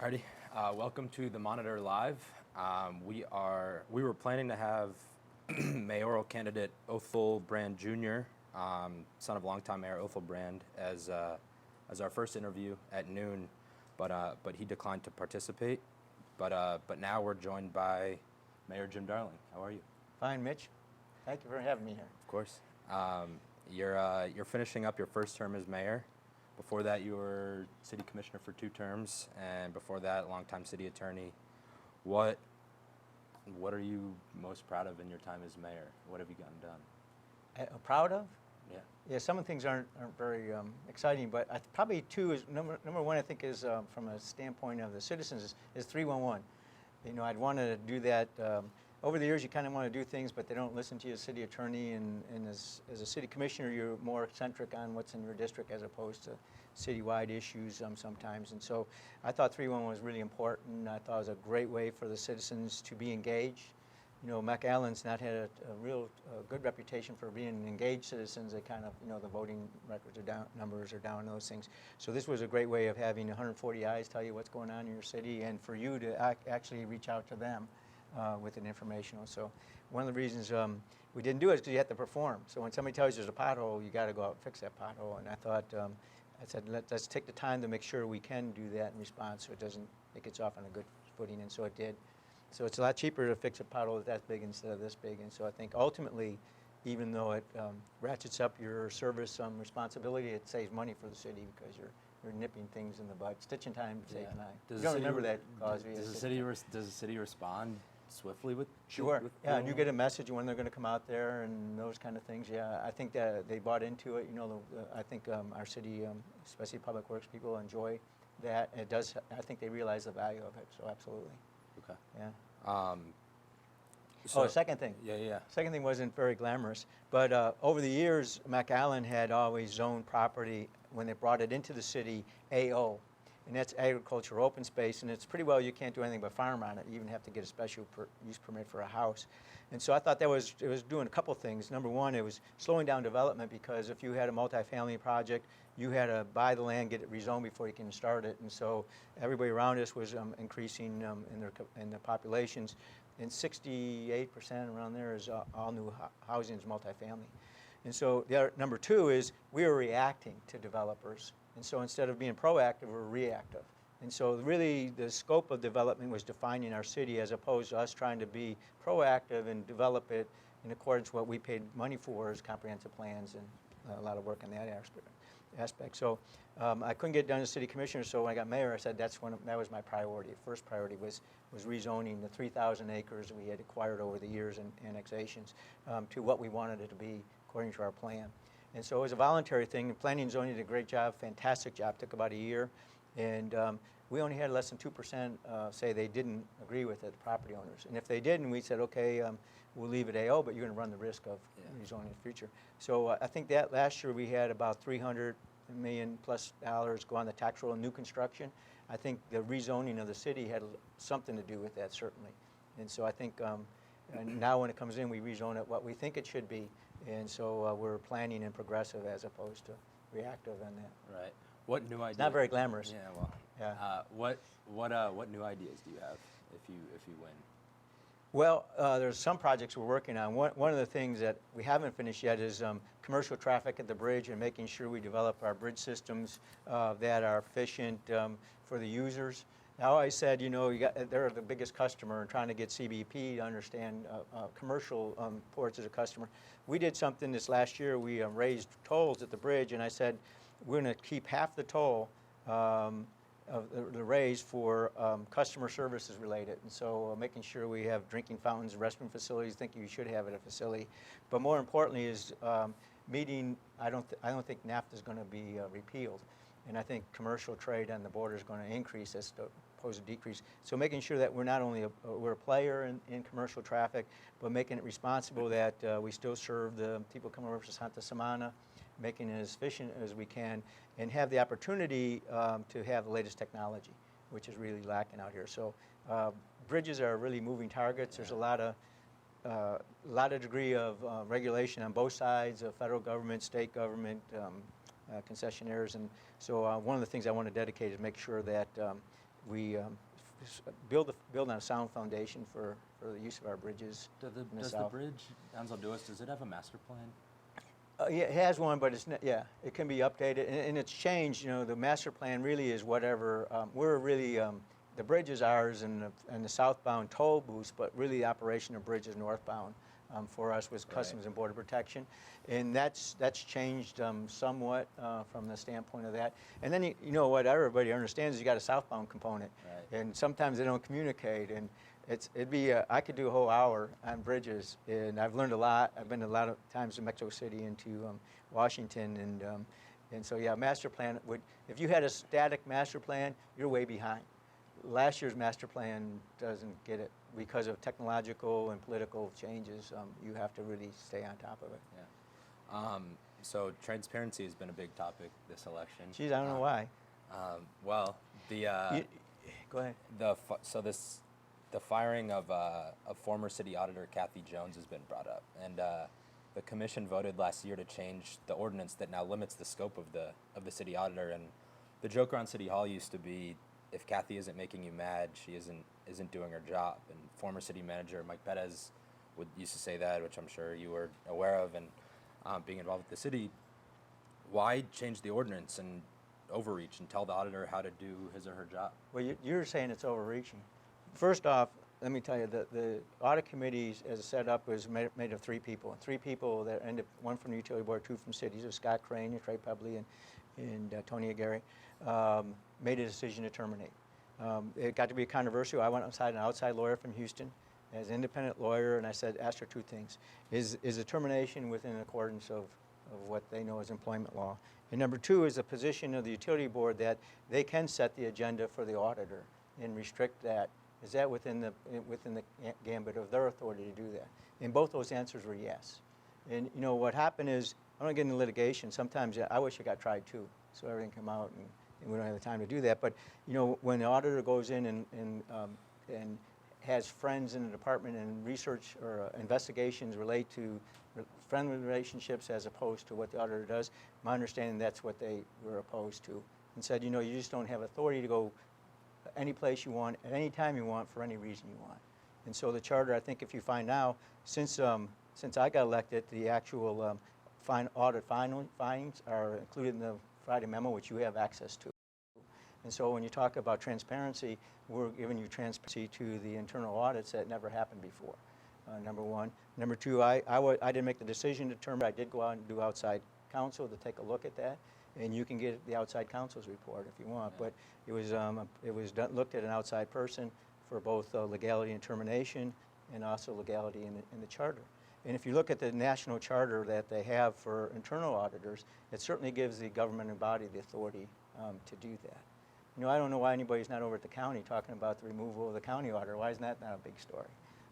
Alrighty, welcome to the Monitor Live. We were planning to have mayoral candidate Othel Brand Jr., son of longtime Mayor Othel Brand, as our first interview at noon, but he declined to participate. But now we're joined by Mayor Jim Darling. How are you? Fine, Mitch. Thank you for having me here. Of course. You're finishing up your first term as mayor. Before that, you were city commissioner for 2 terms, and before that, longtime city attorney. What are you most proud of in your time as mayor? What have you gotten done? Proud of? Yeah. Yeah, some of the things aren't very exciting, but probably 2 is number 1. I think is from a standpoint of the citizens is 311. You know, I'd wanted to do that. Over the years, you kind of want to do things, but they don't listen to you as city attorney, and as a city commissioner, you're more centric on what's in your district as opposed to citywide issues sometimes. And so I thought 311 was really important. I thought it was a great way for the citizens to be engaged. You know, McAllen's not had a real good reputation for being engaged citizens. They kind of, you know, the voting records are down, numbers are down, those things. So this was a great way of having 140 eyes tell you what's going on in your city, and for you to actually reach out to them with an informational. So one of the reasons we didn't do it is because you have to perform. So when somebody tells you there's a pothole, you got to go out and fix that pothole. And I thought, I said, let's take the time to make sure we can do that in response, so it gets off on a good footing, and so it did. So it's a lot cheaper to fix a pothole that's big instead of this big. And so I think ultimately, even though it ratchets up your service responsibility, it saves money for the city because you're nipping things in the bud. Stitching time saves money. You don't remember that, Cosby? Does the city respond swiftly with? Sure. Yeah, and you get a message when they're going to come out there and those kind of things. Yeah, I think that they bought into it. You know, I think our city, especially public works people, enjoy that. It does. I think they realize the value of it. So absolutely. Okay. Yeah. Second thing. Yeah. Second thing wasn't very glamorous, but over the years, McAllen had always zoned property when they brought it into the city AO, and that's agricultural open space, and it's pretty well you can't do anything but farm on it. You even have to get a special use permit for a house. And so I thought it was doing a couple things. Number 1, it was slowing down development, because if you had a multifamily project, you had to buy the land, get it rezoned before you can start it. And so everybody around us was increasing in their populations, and 68% around there is all new housing is multifamily. And so number 2 is we were reacting to developers. And so instead of being proactive, we're reactive. And so really the scope of development was defining our city, as opposed to us trying to be proactive and develop it in accordance with what we paid money for as comprehensive plans, and a lot of work in that aspect. So I couldn't get done as city commissioner, so when I got mayor, I said that was my priority. First priority was rezoning the 3,000 acres we had acquired over the years in annexations to what we wanted it to be according to our plan. And so it was a voluntary thing. Planning and zoning did a great job, fantastic job, took about a year. And we only had less than 2% say they didn't agree with it, the property owners. And if they didn't, we said, okay, we'll leave it AO, but you're going to run the risk of rezoning in the future. So I think that last year we had about $300 million plus go on the tax roll in new construction. I think the rezoning of the city had something to do with that, certainly. And so I think now when it comes in, we rezone it what we think it should be. And so we're planning and progressive as opposed to reactive in that. Right. What new ideas? It's not very glamorous. Yeah. Well. Yeah. What new ideas do you have if you win? Well, there's some projects we're working on. One of the things that we haven't finished yet is commercial traffic at the bridge, and making sure we develop our bridge systems that are efficient for the users. I always said, you know, they're the biggest customer, and trying to get CBP to understand commercial ports as a customer. We did something this last year. We raised tolls at the bridge, and I said we're going to keep half the toll of the raise for customer services related. And so making sure we have drinking fountains, restroom facilities, think you should have at a facility. But more importantly is meeting, I don't think NAFTA is going to be repealed. And I think commercial trade on the border is going to increase as opposed to decrease. So making sure that we're not only we're a player in commercial traffic, but making it responsible that we still serve the people coming over to Santa Semana, making it as efficient as we can, and have the opportunity to have the latest technology, which is really lacking out here. So bridges are really moving targets. There's a lot of degree of regulation on both sides, federal government, state government, concessionaires. And so one of the things I want to dedicate is make sure that we build on a sound foundation for the use of our bridges. Does the bridge, Ansel Duas, does it have a master plan? Yeah, it has one, but it's not, yeah, it can be updated, and it's changed. You know, the master plan really is whatever. We're really the bridge is ours, and the southbound toll booths, but really the operation of bridges northbound for us was Customs and Border Protection, and that's changed somewhat from the standpoint of that. And then you know what everybody understands is you got a southbound component, and sometimes they don't communicate, and it'd be I could do a whole hour on bridges, and I've learned a lot. I've been a lot of times to Mexico City and to Washington, and so yeah, master plan would, if you had a static master plan, you're way behind. Last year's master plan doesn't get it because of technological and political changes. You have to really stay on top of it. Yeah. So transparency has been a big topic this election. Geez, I don't know why. Well, the go ahead. The firing of former city auditor Kathy Jones has been brought up, and the commission voted last year to change the ordinance that now limits the scope of the city auditor. And the joke around City Hall used to be, if Kathy isn't making you mad, she isn't doing her job. And former city manager Mike Betez used to say that, which I'm sure you were aware of, and being involved with the city. Why change the ordinance and overreach and tell the auditor how to do his or her job? Well, you're saying it's overreaching. First off, let me tell you that the audit committee, as set up, was made of three people. Three people that ended, one from the utility board, two from cities, of Scott Crane, Trey Pebley, and Tony Aguirre, made a decision to terminate. It got to be controversial. I went outside, an outside lawyer from Houston, as an independent lawyer, and I asked her two things. Is a termination within accordance of what they know as employment law? And number two is the position of the utility board that they can set the agenda for the auditor and restrict that. Is that within the gambit of their authority to do that? And both those answers were yes. And you know what happened is, I don't get into litigation. Sometimes I wish it got tried too, so everything come out, and we don't have the time to do that. But you know, when the auditor goes in and has friends in the department and research or investigations relate to friendly relationships as opposed to what the auditor does, my understanding that's what they were opposed to, and said, you know, you just don't have authority to go any place you want, at any time you want, for any reason you want. And so the charter, I think if you find now, since I got elected, the actual audit findings are included in the Friday memo, which you have access to. And so when you talk about transparency, we're giving you transparency to the internal audits that never happened before, number one. Number two, I didn't make the decision to terminate. I did go out and do outside counsel to take a look at that. And you can get the outside counsel's report if you want, but it was looked at an outside person for both legality and termination, and also legality in the charter. And if you look at the national charter that they have for internal auditors, it certainly gives the governmental body the authority to do that. You know, I don't know why anybody's not over at the county talking about the removal of the county auditor. Why isn't that not a big story?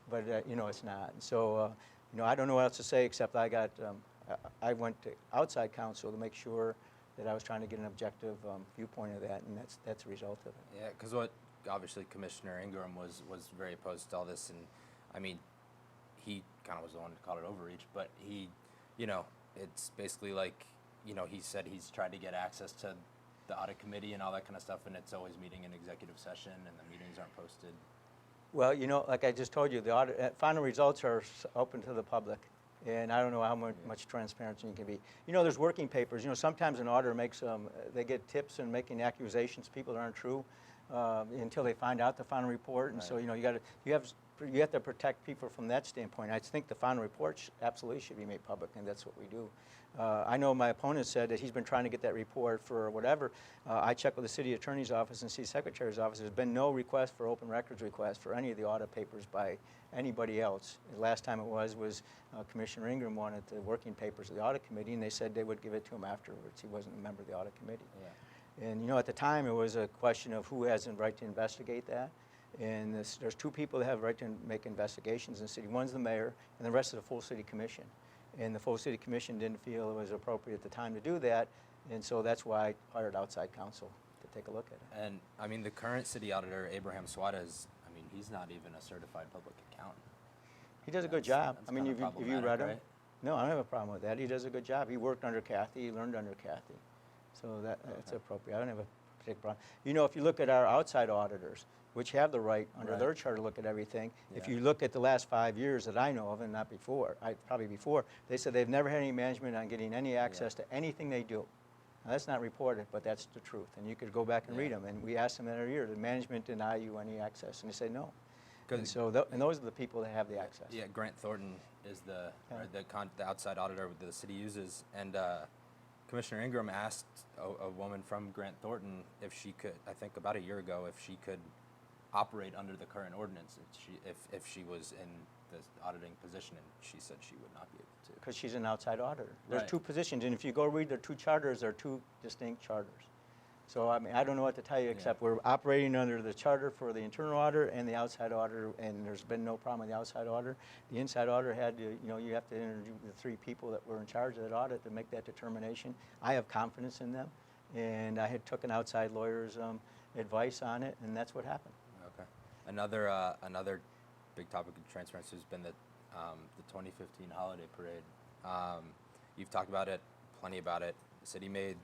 But you know, it's not. And so you know, I don't know what else to say except I went to outside counsel to make sure that I was trying to get an objective viewpoint of that, and that's a result of it. Yeah, because what obviously Commissioner Ingram was very opposed to all this, and I mean, he kind of was the one who called it overreach, but he, you know, it's basically like, you know, he said he's tried to get access to the audit committee and all that kind of stuff, and it's always meeting in executive session, and the meetings aren't posted. Well, you know, like I just told you, the audit final results are open to the public. And I don't know how much transparency you can be. You know, there's working papers. You know, sometimes an auditor makes they get tips and making accusations people that aren't true until they find out the final report. And so, you know, you have to protect people from that standpoint. I think the final report absolutely should be made public, and that's what we do. I know my opponent said that he's been trying to get that report for whatever. I checked with the city attorney's office and city secretary's office. There's been no request for open records request for any of the audit papers by anybody else. The last time it was Commissioner Ingram wanted the working papers of the audit committee, and they said they would give it to him afterwards. He wasn't a member of the audit committee. Yeah. And you know, at the time it was a question of who has the right to investigate that. And there's two people that have the right to make investigations in the city. One's the mayor, and the rest is the full city commission. And the full city commission didn't feel it was appropriate at the time to do that, and so that's why I hired outside counsel to take a look at it. And I mean, the current city auditor, Abraham Suarez, I mean, he's not even a certified public accountant. He does a good job. I mean, if you read him, right? No, I don't have a problem with that. He does a good job. He worked under Kathy. He learned under Kathy, so that's appropriate. I don't have a particular problem. You know, if you look at our outside auditors, which have the right under Right. their charter to look at everything, if Yeah. you look at the last 5 years that I know of, and not before, probably before, they said they've never had any management on getting any access to anything they do. Now, that's not reported, but that's the truth. And you could go back and read them. And we ask them every year, did management deny you any access? And they say no. And so, and those are the people that have the access. Yeah, Grant Thornton is the the outside auditor that the city uses, and Commissioner Ingram asked a woman from Grant Thornton if she could, I think about a year ago, if she could operate under the current ordinance, if she was in the auditing position, and she said she would not be able to. Because she's an outside auditor. There's Right. 2 positions, and if you go read their 2 charters, they're 2 distinct charters. So, I mean, I don't know what to tell you, except we're operating under the charter for the internal auditor and the outside auditor, and there's been no problem with the outside auditor. The inside auditor had to, you know, you have to interview the 3 people that were in charge of that audit to make that determination. I have confidence in them, and I had took an outside lawyer's advice on it, and that's what happened. Okay. Another big topic of transparency has been the 2015 holiday parade. You've talked about it, plenty about it. The city made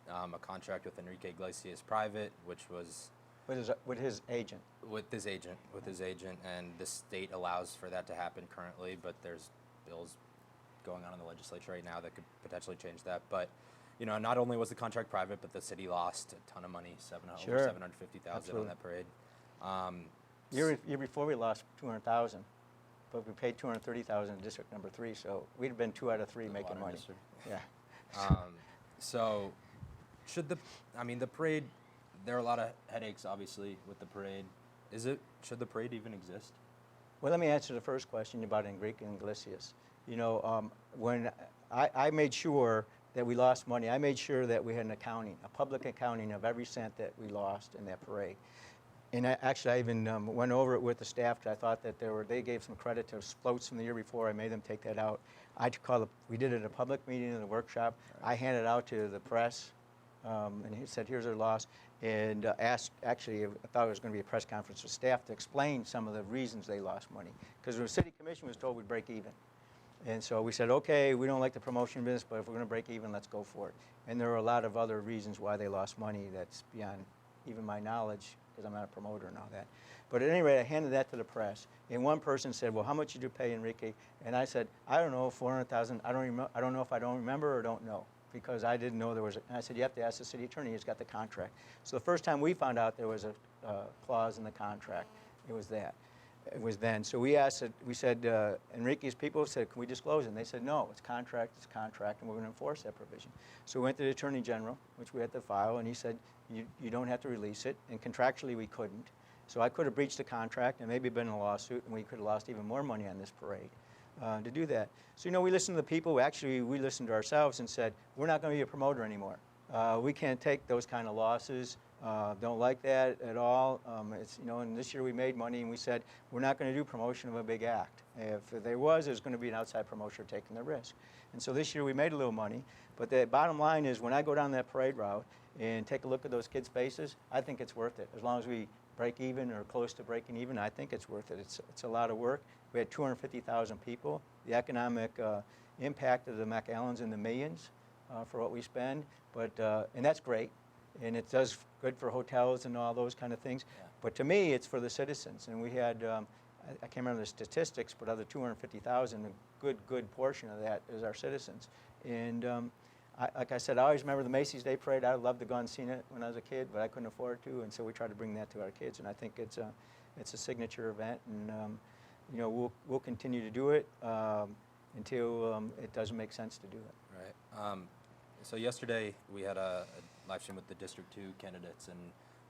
a contract with Enrique Iglesias private, which was With his agent. with his agent, and the state allows for that to happen currently, but there's bills going on in the legislature right now that could potentially change that. But you know, not only was the contract private, but the city lost a ton of money, Sure. over 750,000 Absolutely. on that parade. Year before we lost 200,000, but we paid 230,000 in District Number 3, so we'd have been 2 out of 3 The making water money. district. Yeah. So, should the parade? There are a lot of headaches, obviously, with the parade. Should the parade even exist? Well, let me answer the first question about Enrique Iglesias. You know, when I made sure that we lost money, I made sure that we had an accounting, a public accounting of every cent that we lost in that parade. And I even went over it with the staff because I thought that they gave some credit to floats from the year before. I made them take that out. We did it at a public meeting in the workshop. I handed it out to the press, and he said, here's our loss. And actually, I thought it was going to be a press conference with staff to explain some of the reasons they lost money. Because the city commission was told we'd break even. And so we said, okay, we don't like the promotion business, but if we're going to break even, let's go for it. And there were a lot of other reasons why they lost money that's beyond even my knowledge, because I'm not a promoter and all that. But at any rate, I handed that to the press. And one person said, well, how much did you pay Enrique? And I said, I don't know, 400,000. I don't know if I don't remember or don't know, because I didn't know there was and I said, you have to ask the city attorney. He's got the contract. So the first time we found out there was a clause in the contract, it was that. It was then. So we said, Enrique's people said, can we disclose it? And they said, no, it's contract, and we're going to enforce that provision. So we went to the Attorney General, which we had to file, and he said, you don't have to release it, and contractually we couldn't. So I could have breached the contract and maybe been in a lawsuit, and we could have lost even more money on this parade to do that. So, you know, we listened to the people. Actually, we listened to ourselves and said, we're not going to be a promoter anymore. We can't take those kind of losses. Don't like that at all. It's, you know, and this year we made money, and we said we're not going to do promotion of a big act. If there was, there's going to be an outside promoter taking the risk. And so this year we made a little money. But the bottom line is, when I go down that parade route and take a look at those kids' faces, I think it's worth it. As long as we break even or close to breaking even, I think it's worth it. It's a lot of work. We had 250,000 people. The economic impact of the McAllen's in the millions for what we spend. But and that's great. And it does good for hotels and all those kind of things. Yeah. But to me, it's for the citizens. And we had, I can't remember the statistics, but of the 250,000, a good portion of that is our citizens. And like I said, I always remember the Macy's Day Parade. I loved to go and see it when I was a kid, but I couldn't afford to. And so we tried to bring that to our kids. And I think it's a signature event. And you know, we'll continue to do it until it doesn't make sense to do it. Right. So yesterday we had a live stream with the District 2 candidates, and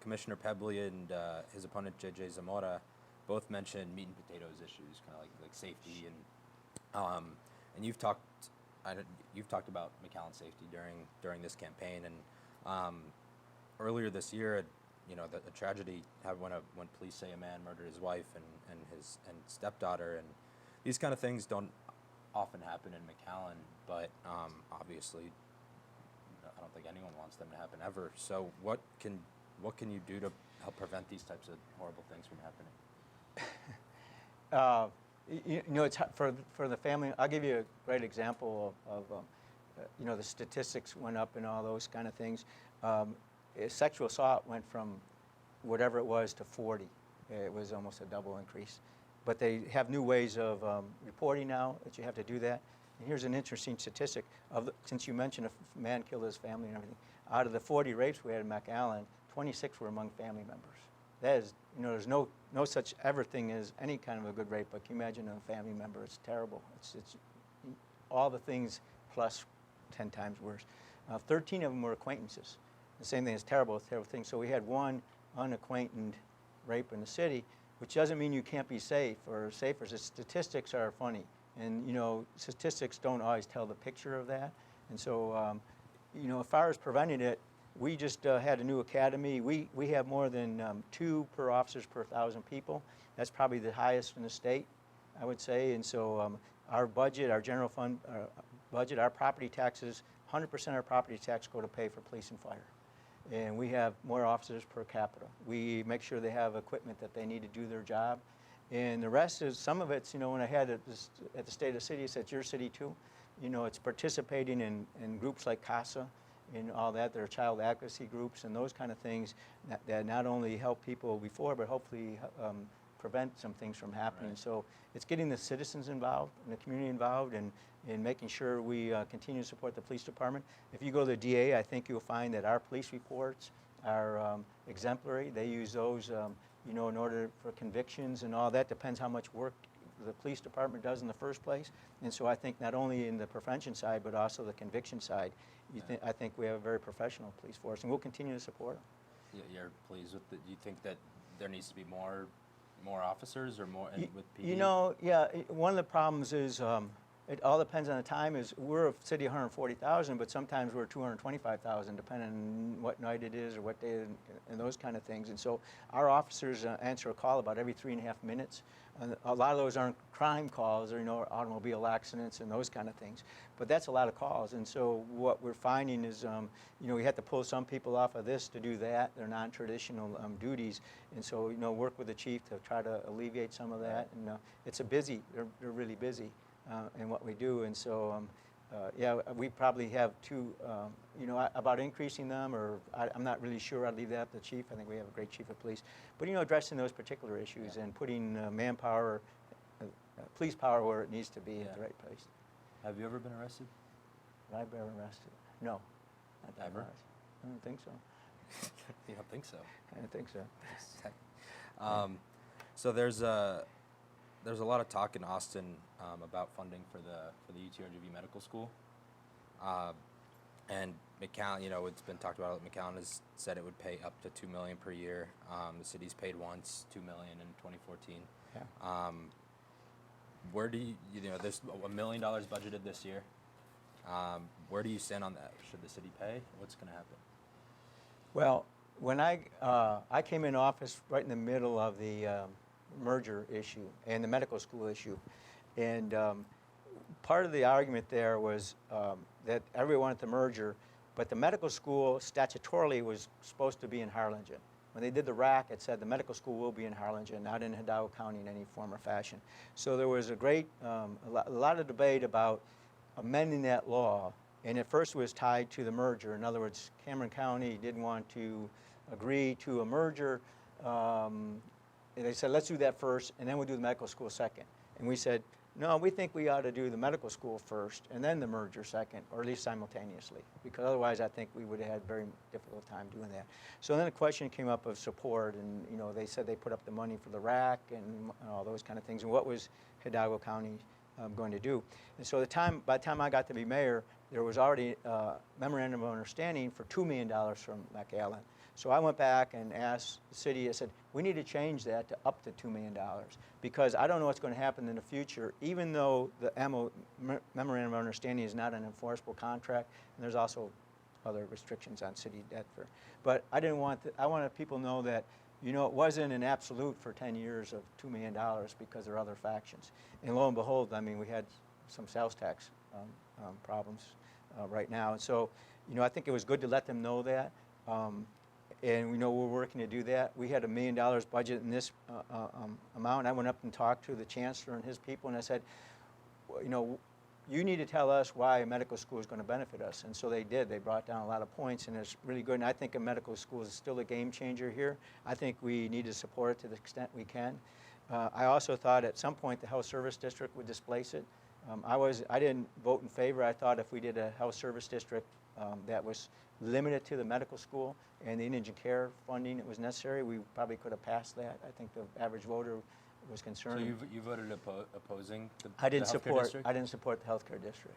Commissioner Pebley and his opponent J.J. Zamora both mentioned meat and potatoes issues, kind of like safety, and you've talked about McAllen safety during this campaign, and earlier this year, you know, the tragedy happened when police say a man murdered his wife and his stepdaughter, and these kind of things don't often happen in McAllen, but obviously, I don't think anyone wants them to happen ever. So what can you do to help prevent these types of horrible things from happening? You know, it's for the family. I'll give you a great example of you know, the statistics went up and all those kind of things. sexual assault went from whatever it was to 40. It was almost a double increase. But they have new ways of reporting now that you have to do that. And here's an interesting statistic. Since you mentioned a man killed his family and everything, out of the 40 rapes we had in McAllen, 26 were among family members. That is, there's no such ever thing as any kind of a good rape, but can you imagine a family member? It's terrible. It's all the things plus 10 times worse. 13 of them were acquaintances. The same thing is terrible thing. So we had one unacquainted rape in the city, which doesn't mean you can't be safe or safer. The statistics are funny. And, statistics don't always tell the picture of that. And so, as far as preventing it, we just had a new academy. We have more than 2 per officers per 1,000 people. That's probably the highest in the state, I would say. And so our budget, our general fund budget, our property taxes, 100% of our property tax go to pay for police and fire. And we have more officers per capita. We make sure they have equipment that they need to do their job. And the rest is, some of it's, when I had at the state of the city, it's at your city too. It's participating in groups like CASA and all that. There are child advocacy groups and those kind of things that not only help people before, but hopefully prevent some things from happening. Right. So it's getting the citizens involved and the community involved and making sure we continue to support the police department. If you go to the DA, I think you'll find that our police reports are exemplary. They use those in order for convictions and all that. Depends how much work the police department does in the first place. And so I think not only in the prevention side, but also the conviction side, I think we have a very professional police force, and we'll continue to support them. Yeah, you're pleased with it? Do you think that there needs to be more officers or more with PD? Yeah, one of the problems is it all depends on the time. We're a city of 140,000, but sometimes we're 225,000, depending on what night it is or what day and those kind of things. And so our officers answer a call about every 3.5 minutes. A lot of those aren't crime calls or automobile accidents and those kind of things, but that's a lot of calls. And so what we're finding is we have to pull some people off of this to do that. They're non-traditional duties, and so work with the chief to try to alleviate some of that. And it's they're really busy in what we do. And so we probably have about increasing them, or I'm not really sure. I'd leave that to the chief. I think we have a great chief of police. But, addressing those particular issues and putting manpower, police power where it needs to be at the right place. Have you ever been arrested? Have I been arrested? No. Not that Ever? much. I don't think so. You don't think so? I don't think so. So there's a lot of talk in Austin about funding for the UTRGV Medical School, and McAllen. It's been talked about. McAllen has said it would pay up to $2 million per year. The city's paid once $2 million in 2014. Yeah. Where do you there's $1 million budgeted this year? Where do you stand on that? Should the city pay? What's going to happen? Well, when I came in office right in the middle of the merger issue and the medical school issue, and part of the argument there was that everyone wanted the merger, but the medical school statutorily was supposed to be in Harlingen. When they did the RAC, it said the medical school will be in Harlingen, not in Hidalgo County in any form or fashion. So there was a lot of debate about amending that law, and at first it was tied to the merger. In other words, Cameron County didn't want to agree to a merger. They said, let's do that first, and then we'll do the medical school second. And we said, no, we think we ought to do the medical school first, and then the merger second, or at least simultaneously, because otherwise I think we would have had a very difficult time doing that. So then the question came up of support, and they said they put up the money for the RAC and all those kind of things, and what was Hidalgo County going to do? And so by the time I got to be mayor, there was already a memorandum of understanding for $2 million from McAllen. So I went back and asked the city, I said, we need to change that to up to $2 million, because I don't know what's going to happen in the future, even though the Memorandum of Understanding is not an enforceable contract, and there's also other restrictions on city debt. But I wanted people to know that, it wasn't an absolute for 10 years of $2 million because there are other factions. And lo and behold, we had some sales tax problems right now. And so, I think it was good to let them know that. And we're working to do that. We had $1 million budget in this amount. I went up and talked to the chancellor and his people, and I said, you need to tell us why a medical school is going to benefit us. And so they did. They brought down a lot of points, and it's really good. And I think a medical school is still a game changer here. I think we need to support it to the extent we can. I also thought at some point the health service district would displace it. I didn't vote in favor. I thought if we did a health service district that was limited to the medical school and the indigent care funding that was necessary, we probably could have passed that. I think the average voter was concerned. So you voted opposing the I didn't the healthcare support. district? I didn't support the healthcare district.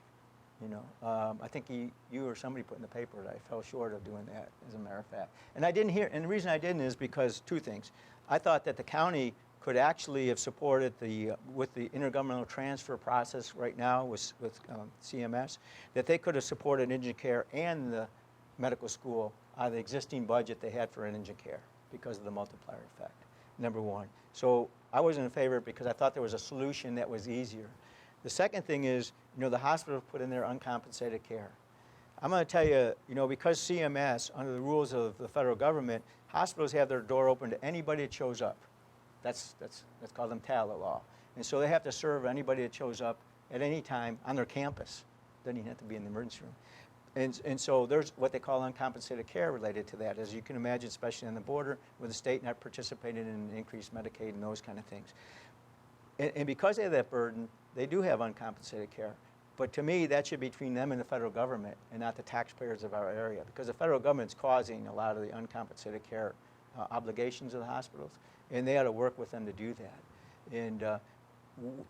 You know, I think you or somebody put in the paper that I fell short of doing that, as a matter of fact. And I didn't hear. And the reason I didn't is because two things. I thought that the county could actually have supported with the intergovernmental transfer process right now with CMS, that they could have supported indigent care and the medical school out of the existing budget they had for indigent care because of the multiplier effect, number one. So I wasn't in favor because I thought there was a solution that was easier. The second thing is, you know, the hospital put in their uncompensated care. I'm going to tell you, you know, because CMS, under the rules of the federal government, hospitals have their door open to anybody that shows up. That's called them TALA law. And so they have to serve anybody that shows up at any time on their campus. Doesn't even have to be in the emergency room. And so there's what they call uncompensated care related to that, as you can imagine, especially on the border, with the state not participating in increased Medicaid and those kind of things. And because they have that burden, they do have uncompensated care. But to me, that should be between them and the federal government and not the taxpayers of our area, because the federal government's causing a lot of the uncompensated care obligations of the hospitals, and they ought to work with them to do that. And the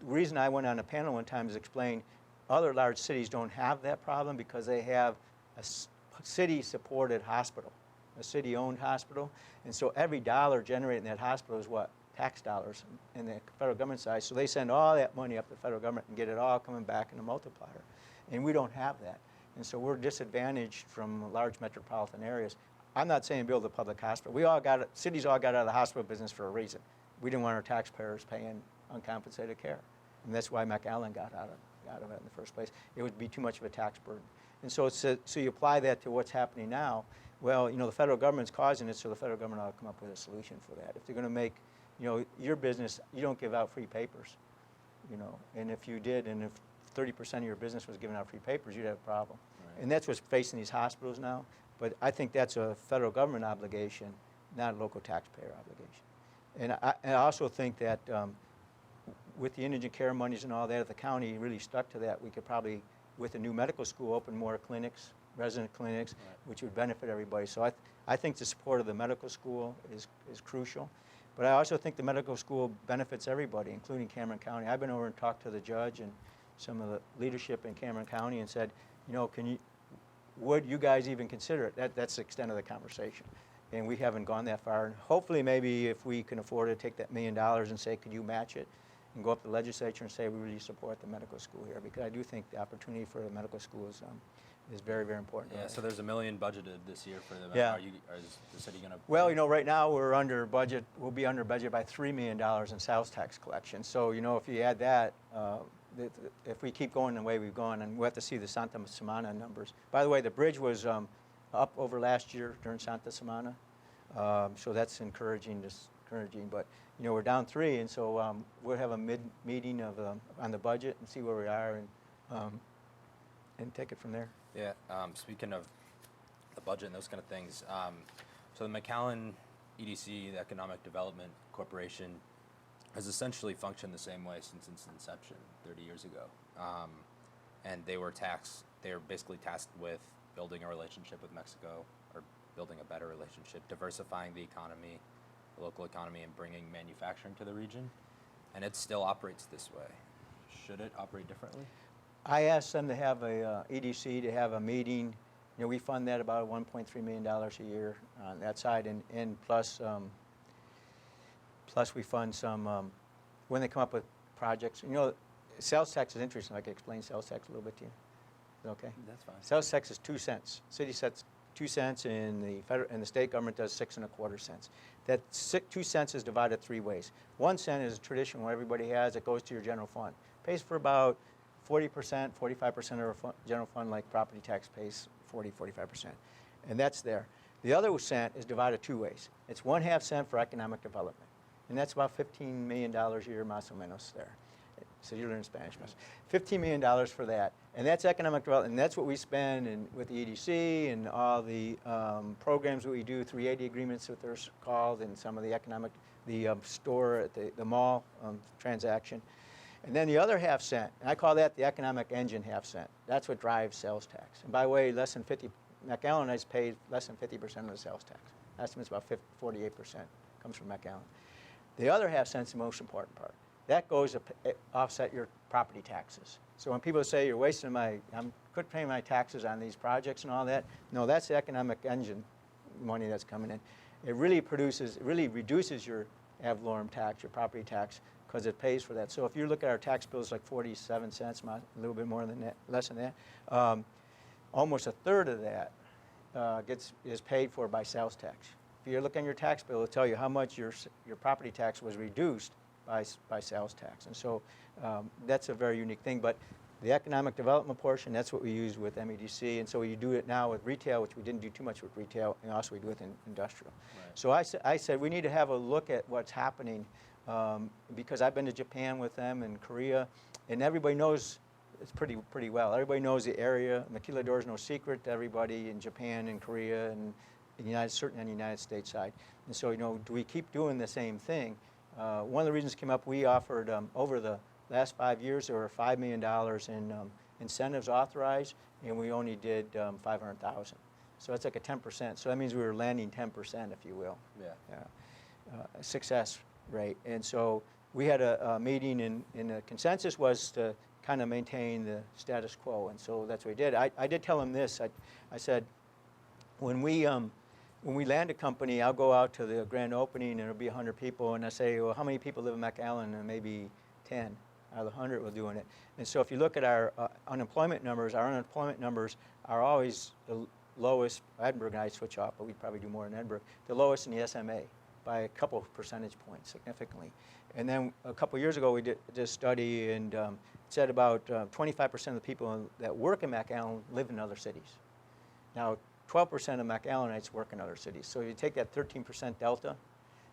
reason I went on a panel one time is explain other large cities don't have that problem because they have a city-supported hospital, a city-owned hospital, and so every dollar generated in that hospital is what? Tax dollars in the federal government side. So they send all that money up to the federal government and get it all coming back in a multiplier. And we don't have that. And so we're disadvantaged from large metropolitan areas. I'm not saying build a public hospital. Cities all got out of the hospital business for a reason. We didn't want our taxpayers paying uncompensated care. And that's why McAllen got out of it in the first place. It would be too much of a tax burden. And so you apply that to what's happening now. Well, you know, the federal government's causing it, so the federal government ought to come up with a solution for that. If they're going to make, you know, your business, you don't give out free papers, you know. And if you did, and if 30% of your business was giving out free papers, you'd have a problem. Right. And that's what's facing these hospitals now. But I think that's a federal government obligation, not a local taxpayer obligation. And I also think that with the indigent care monies and all that, if the county really stuck to that, we could probably, with a new medical school, open more clinics, resident clinics, right, which would benefit everybody. So I think the support of the medical school is crucial. But I also think the medical school benefits everybody, including Cameron County. I've been over and talked to the judge and some of the leadership in Cameron County and said, you know, would you guys even consider it? That's the extent of the conversation. And we haven't gone that far. And hopefully maybe if we can afford to take that $1 million and say, could you match it? And go up to the legislature and say, we really support the medical school here. Because I do think the opportunity for the medical school is very, very important. Yeah, so there's $1 million budgeted this year for them. Yeah. Is the city going to? Well, you know, right now we're under budget. We'll be under budget by $3 million in sales tax collection. So, you know, if you add that, if we keep going the way we've gone, and we'll have to see the Santa Semana numbers. By the way, the bridge was up over last year during Santa Semana, so that's encouraging. But you know, we're down 3, and so we'll have a mid-meeting on the budget and see where we are, and take it from there. Yeah. Speaking of the budget and those kind of things, so the McAllen EDC, the Economic Development Corporation, has essentially functioned the same way since its inception 30 years ago. And they were basically tasked with building a relationship with Mexico, or building a better relationship, diversifying the economy, the local economy, and bringing manufacturing to the region. And it still operates this way. Should it operate differently? I asked them to have a EDC to have a meeting. You know, we fund that about $1.3 million a year on that side, and plus we fund some when they come up with projects. You know, sales tax is interesting. I can explain sales tax a little bit to you. Okay. That's fine. Sales tax is 2 cents. City sets 2 cents, and the state government does 6 1/4 cents. That 2 cents is divided 3 ways. 1 cent is a tradition where everybody has. It goes to your general fund. Pays for about 40%, 45% of our general fund, like property tax pays 40, 45%. And that's there. The other cent is divided 2 ways. It's 1/2 cent for economic development. And that's about $15 million a year, más o menos there. So you learn Spanish. $15 million for that. And that's economic development. And that's what we spend with the EDC and all the programs that we do, 380 agreements, what they're called, and some of the store at the mall transaction. And then the other half cent, and I call that the economic engine half cent. That's what drives sales tax. And by the way, McAllenites pay less than 50% of the sales tax. Estimate's about 48% comes from McAllen. The other half cent's the most important part. That goes to offset your property taxes. So when people say you're wasting I'm quit paying my taxes on these projects and all that, no, that's the economic engine money that's coming in. It really reduces your ad valorem tax, your property tax, because it pays for that. So if you look at our tax bills, like 47 cents, a little bit more than that, less than that, almost a third of that is paid for by sales tax. If you look on your tax bill, it'll tell you how much your property tax was reduced by sales tax. And so that's a very unique thing. But the economic development portion, that's what we use with MEDC. And so we do it now with retail, which we didn't do too much with retail, and also we do it in industrial. Right. So I said we need to have a look at what's happening because I've been to Japan with them and Korea, and everybody knows it's pretty well. Everybody knows the area. Maquiladora is no secret to everybody in Japan and Korea and certainly on the United States side. And so, do we keep doing the same thing? One of the reasons came up, we offered over the last 5 years, there were $5 million in incentives authorized, and we only did 500,000. So that's like a 10%. So that means we were landing 10%, if you will. Yeah. Success rate. And so we had a meeting, and the consensus was to kind of maintain the status quo. And so that's what we did. I did tell him this. I said, when we land a company, I'll go out to the grand opening, and it'll be 100 people, and I say, well, how many people live in McAllen? And maybe 10 out of the 100 were doing it. And so if you look at our unemployment numbers are always the lowest. Edinburgh and I switch off, but we probably do more in Edinburgh. The lowest in the SMA by a couple of percentage points, significantly. And then a couple of years ago, we did this study, and it said about 25% of the people that work in McAllen live in other cities. Now, 12% of McAllenites work in other cities. So you take that 13% delta,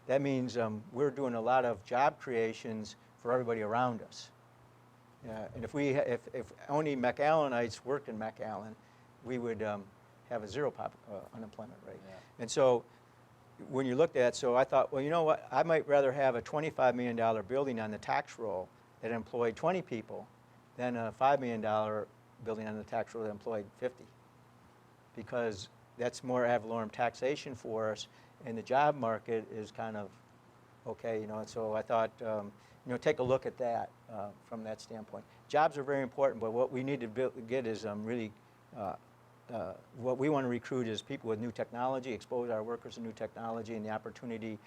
that means we're doing a lot of job creations for everybody around us. And if only McAllenites worked in McAllen, we would have a zero unemployment rate. Yeah. And so when you looked at, so I thought, well, you know what? I might rather have a $25 million building on the tax roll that employed 20 people than a $5 million building on the tax roll that employed 50. Because that's more ad valorem taxation for us, and the job market is kind of okay, And so I thought, take a look at that from that standpoint. Jobs are very important, but what we need to get is really what we want to recruit is people with new technology, expose our workers to new technology and the opportunity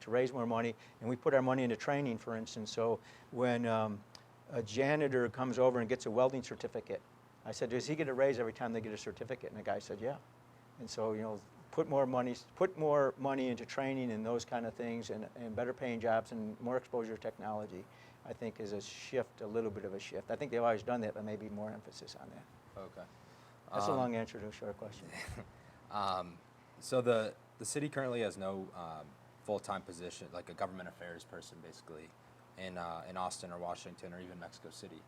to raise more money. And we put our money into training, for instance. So when a janitor comes over and gets a welding certificate, I said, does he get a raise every time they get a certificate? And the guy said, yeah. And so, put more money into training and those kind of things, and better paying jobs and more exposure to technology, I think is a little bit of a shift. I think they've always done that, but maybe more emphasis on that. Okay. That's a long answer to a short question. So the city currently has no full-time position, like a government affairs person, basically, in Austin or Washington or even Mexico City.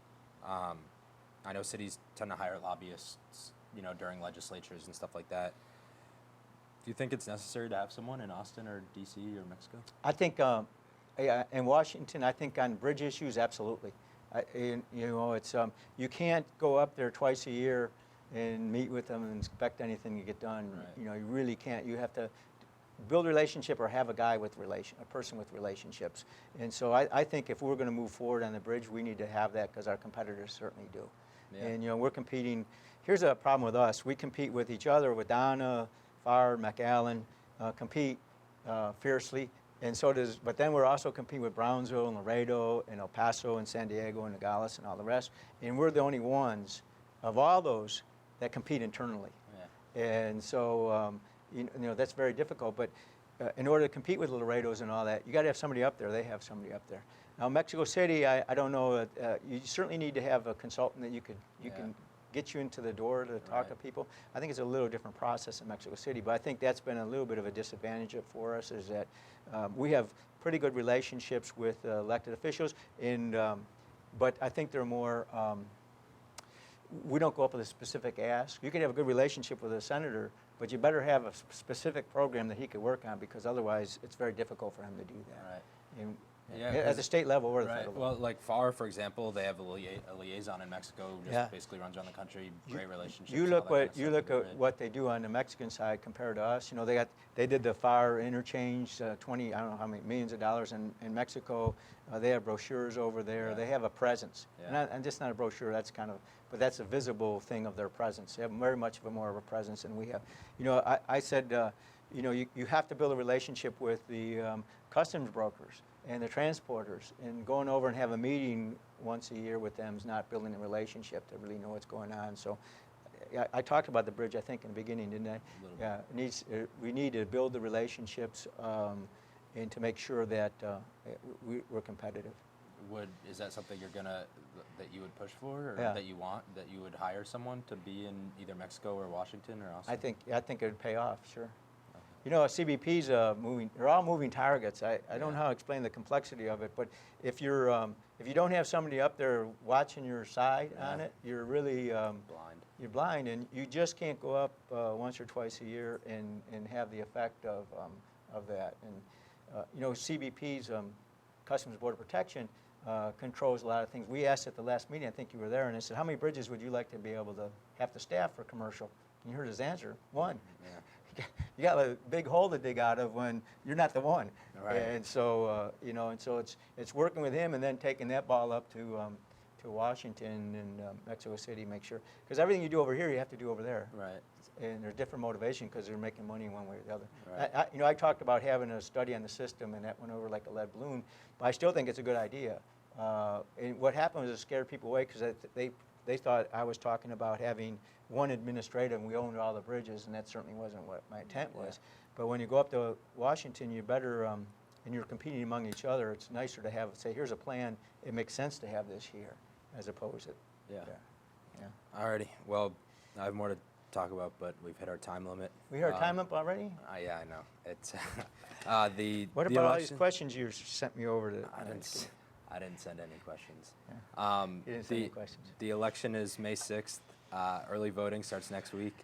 I know cities tend to hire lobbyists, during legislatures and stuff like that. Do you think it's necessary to have someone in Austin or D.C. or Mexico? I think in Washington, I think on bridge issues, absolutely. It's you can't go up there twice a year and meet with them and expect anything to get done. Right. You really can't. You have to build a relationship or have a person with relationships. And so I think if we're going to move forward on the bridge, we need to have that, because our competitors certainly do. Yeah. And we're competing. Here's a problem with us. We compete with each other, with Donna, Farr, McAllen, compete fiercely. And so but then we're also competing with Brownsville and Laredo and El Paso and San Diego and Nogales and all the rest. And we're the only ones of all those that compete internally. Yeah. And so, that's very difficult. But in order to compete with the Laredos and all that, you got to have somebody up there. They have somebody up there. Now, Mexico City, I don't know. You certainly need to have a consultant that you can get you into the door to talk to people. I think it's a little different process in Mexico City, but I think that's been a little bit of a disadvantage for us, is that we have pretty good relationships with elected officials, and but I think they're more, we don't go up with a specific ask. You can have a good relationship with a senator, but you better have a specific program that he could work on, because otherwise it's very difficult for him to do that. Right. And Yeah, at the state level or the right. federal level. Well, like FAR, for example, they have a liaison in Mexico, just Yeah. basically runs around the country, great relationships. You all look that kind what of you stuff look would be at great. what they do on the Mexican side compared to us. You know, they did the fire interchange, 20, I don't know how many millions of dollars in Mexico. They have brochures over there. Yeah. They have a presence, Yeah. and just not a brochure. That's kind of, but that's a visible thing of their presence. They have very much of a more of a presence than we have. You know, I said, you know, you have to build a relationship with the customs brokers and the transporters, and going over and have a meeting once a year with them is not building a relationship to really know what's going on. So I talked about the bridge, I think, in the beginning, didn't I? Yeah, it needs, we need to build the relationships and to make sure that we're competitive. Is that something that you would push for, or Yeah. that you want, that you would hire someone to be in either Mexico or Washington or Austin? I think it would pay off, sure. You know, CBP's they're all moving targets. I don't know how to explain the complexity of it, but if you don't have somebody up there watching your side on it, you're really Blind. You're blind, and you just can't go up once or twice a year and have the effect of that. And you know, CBP's Customs Border Protection controls a lot of things. We asked at the last meeting, I think you were there, and I said, how many bridges would you like to be able to have to staff for commercial? And you heard his answer, one. Yeah. You got a big hole to dig out of when you're not the one. Right. And so, you know, and so it's working with him and then taking that ball up to Washington and Mexico City, make sure, because everything you do over here, you have to do over there. Right. And there's different motivation because they're making money one way or the other. Right. You know, I talked about having a study on the system, and that went over like a lead balloon, but I still think it's a good idea. And what happened was it scared people away because they thought I was talking about having one administrative and we owned all the bridges, and that certainly wasn't what my intent was. But when you go up to Washington, you better, and you're competing among each other, it's nicer to have, say, here's a plan, it makes sense to have this here, as opposed to Yeah. there. Yeah. Alrighty. Well, I have more to talk about, but we've hit our time limit. We heard time limit already? Yeah, I know. It's the What the about all these election- questions you sent me over to? I didn't send any questions. Yeah. You didn't send any questions. The election is May 6th. Early voting starts next week.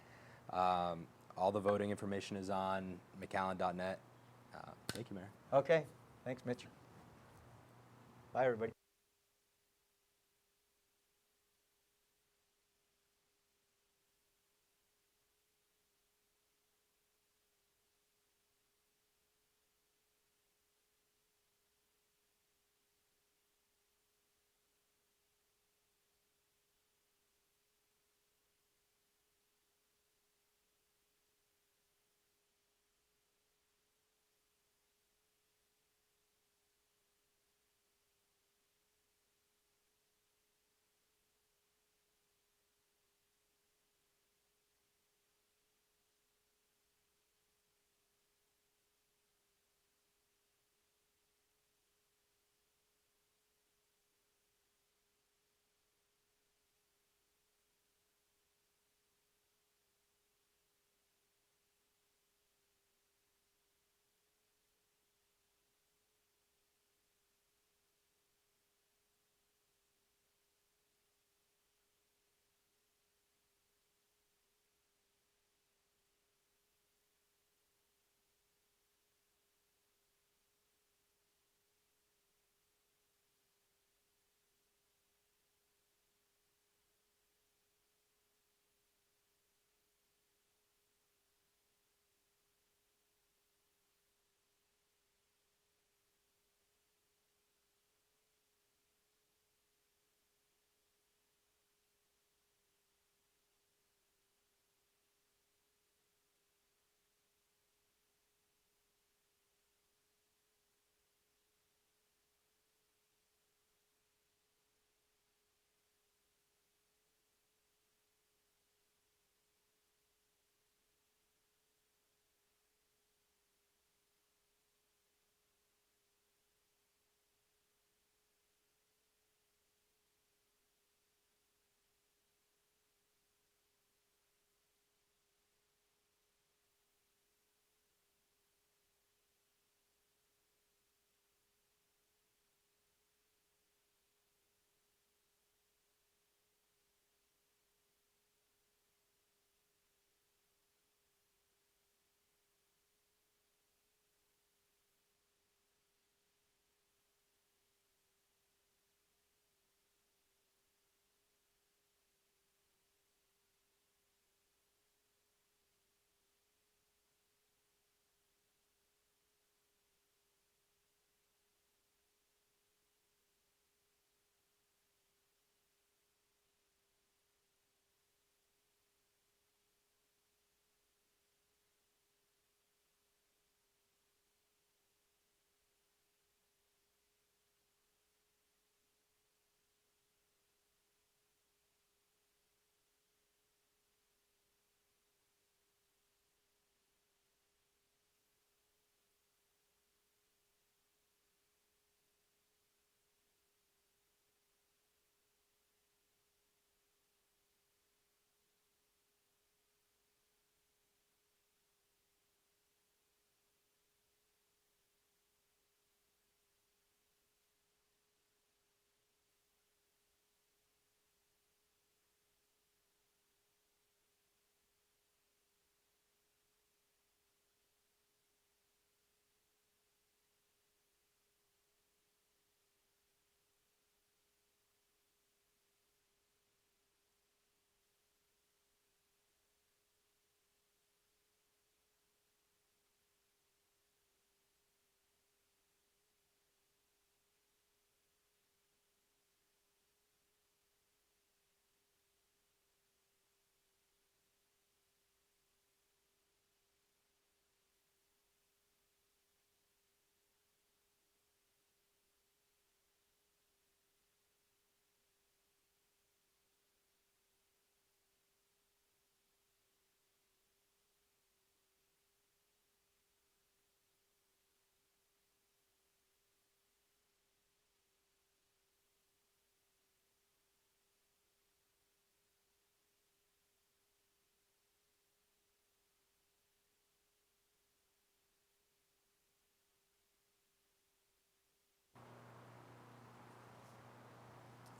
All the voting information is on McAllen.net. Thank you, Mayor. Okay. Thanks, Mitch. Bye, everybody.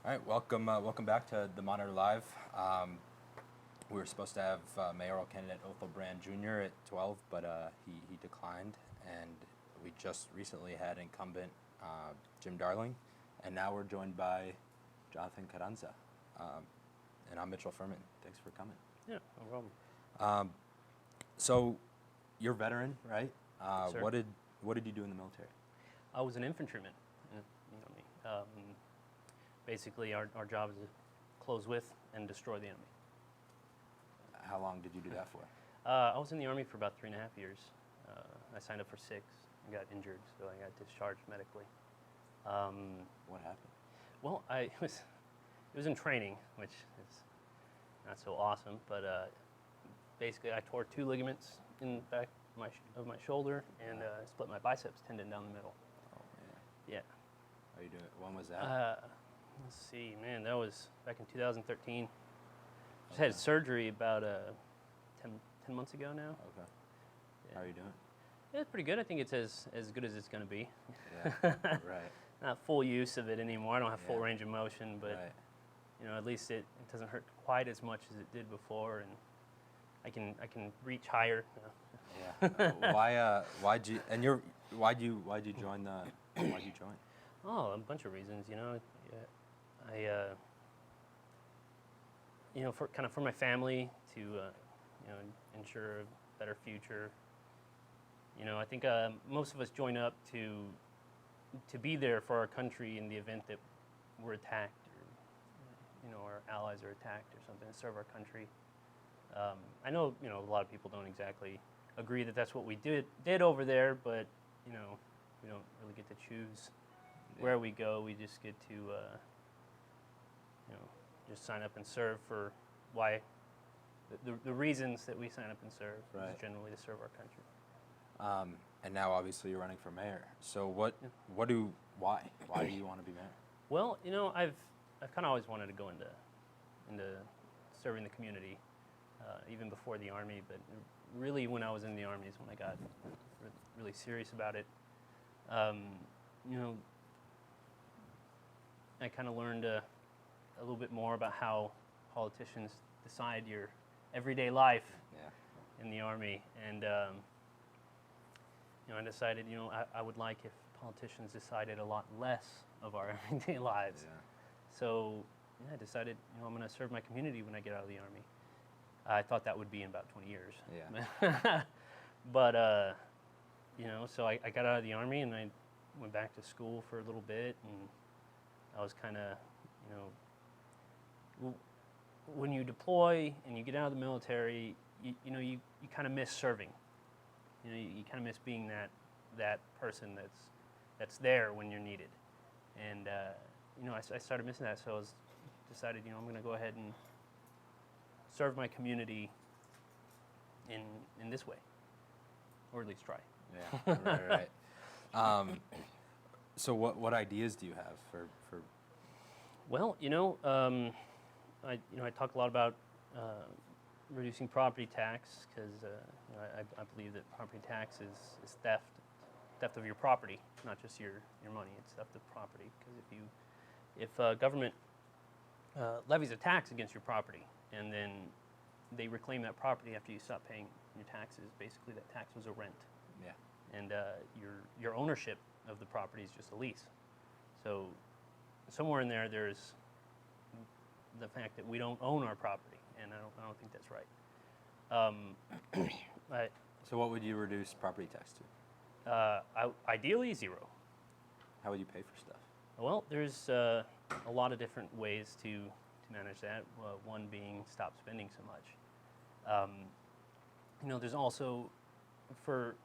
All right, welcome back to the Monitor Live. We were supposed to have mayoral candidate Othel Brand Jr. at 12, but he declined, and we just recently had incumbent Jim Darling, and now we're joined by Jonathan Carranza. And I'm Mitchell Furman. Thanks for coming. Yeah, no problem. So, you're a veteran, right? Sir. What did you do in the military? I was an infantryman. You know me. Basically, our job is to close with and destroy the enemy. How long did you do that for? I was in the Army for about 3.5 years. I signed up for 6 and got injured, so I got discharged medically. What happened? Well, it was in training, which is not so awesome, but basically I tore 2 ligaments in the back of my shoulder and split my biceps tendon down the middle. Oh, man. Yeah. How you doing? When was that? Let's see, man, that was back in 2013. Just had surgery about 10 months ago now. Okay. Yeah. How are you doing? Yeah, it's pretty good. I think it's as good as it's going to be. Yeah, right. Not full use of it anymore. I don't have full Yeah. range of motion, but Right. you know, at least it doesn't hurt quite as much as it did before, and I can reach higher. Yeah. Why'd you join why'd you join? Oh, a bunch of reasons. You know, I you know, for my family to you know, ensure a better future. You know, I think most of us join up to be there for our country in the event that we're attacked, or you know, our allies are attacked or something, to serve our country. I know, you know, a lot of people don't exactly agree that that's what we did over there, but you know, we don't really get to choose where we go. We just get to you know, just sign up and serve for why the reasons that we sign up and serve Right. is generally to serve our country. And now obviously you're running for mayor. So why do you want to be mayor? Well, you know, I've kind of always wanted to go into serving the community, even before the Army. But really, when I was in the Army is when I got really serious about it. You know, I kind of learned a little bit more about how politicians decide your everyday life in the Army, and you know, I decided, you know, I would like if politicians decided a lot less of our everyday lives. Yeah. So yeah, I decided, you know, I'm going to serve my community when I get out of the Army. I thought that would be in about 20 years. Yeah. But, you know, so I got out of the Army and I went back to school for a little bit, and I was kind of, you know, when you deploy and you get out of the military, you know, you kind of miss serving. You know, you kind of miss being that person that's there when you're needed. And, you know, I started missing that, so I decided, you know, I'm going to go ahead and serve my community in this way, or at least try. Yeah. Right. So what ideas do you have for? Well, you know, I talk a lot about reducing property tax, because you know, I believe that property tax is theft of your property, not just your money. It's theft of property, because if government levies a tax against your property and then they reclaim that property after you stop paying your taxes, basically that tax was a rent. Yeah. And your ownership of the property is just a lease. So somewhere in there's the fact that we don't own our property, and I don't think that's right. So what would you reduce property tax to? Ideally, 0. How would you pay for stuff? Well, there's a lot of different ways to manage that. One being stop spending so much. You know, there's also for